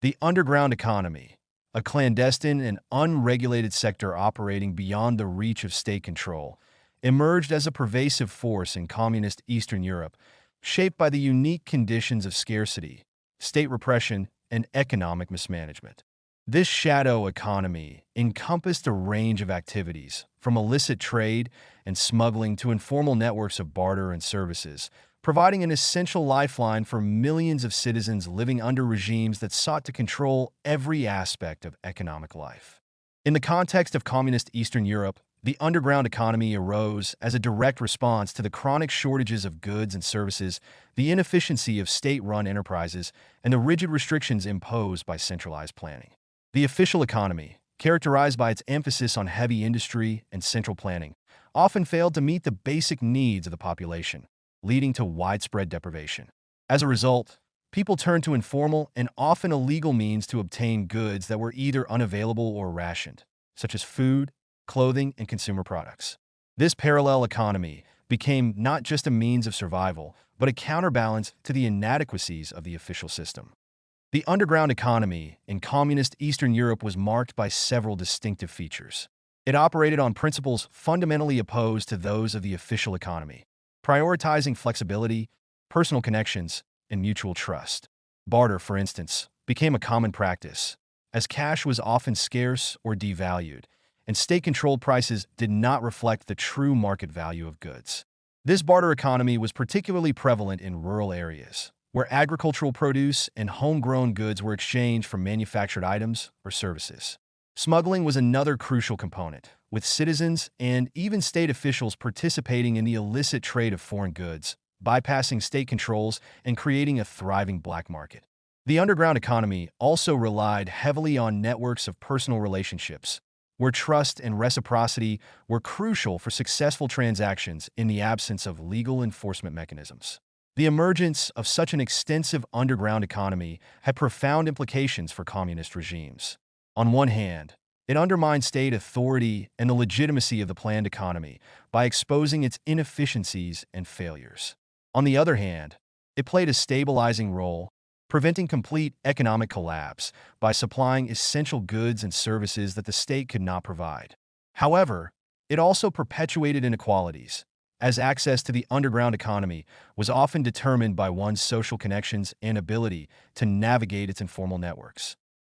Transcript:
The underground economy, a clandestine and unregulated sector operating beyond the reach of state control, emerged as a pervasive force in communist Eastern Europe, shaped by the unique conditions of scarcity, state repression, and economic mismanagement. This shadow economy encompassed a range of activities, from illicit trade and smuggling to informal networks of barter and services, providing an essential lifeline for millions of citizens living under regimes that sought to control every aspect of economic life. In the context of communist Eastern Europe, the underground economy arose as a direct response to the chronic shortages of goods and services, the inefficiency of state-run enterprises, and the rigid restrictions imposed by centralized planning. The official economy, characterized by its emphasis on heavy industry and central planning, often failed to meet the basic needs of the population, leading to widespread deprivation. As a result, people turned to informal and often illegal means to obtain goods that were either unavailable or rationed, such as food, clothing, and consumer products. This parallel economy became not just a means of survival, but a counterbalance to the inadequacies of the official system. The underground economy in communist Eastern Europe was marked by several distinctive features. It operated on principles fundamentally opposed to those of the official economy, prioritizing flexibility, personal connections, and mutual trust. Barter, for instance, became a common practice, as cash was often scarce or devalued, and state-controlled prices did not reflect the true market value of goods. This barter economy was particularly prevalent in rural areas, where agricultural produce and homegrown goods were exchanged for manufactured items or services. Smuggling was another crucial component, with citizens and even state officials participating in the illicit trade of foreign goods, bypassing state controls and creating a thriving black market. The underground economy also relied heavily on networks of personal relationships, where trust and reciprocity were crucial for successful transactions in the absence of legal enforcement mechanisms. The emergence of such an extensive underground economy had profound implications for communist regimes. On one hand, it undermined state authority and the legitimacy of the planned economy by exposing its inefficiencies and failures. On the other hand, it played a stabilizing role, preventing complete economic collapse by supplying essential goods and services that the state could not provide. However, it also perpetuated inequalities, as access to the underground economy was often determined by one's social connections and ability to navigate its informal networks.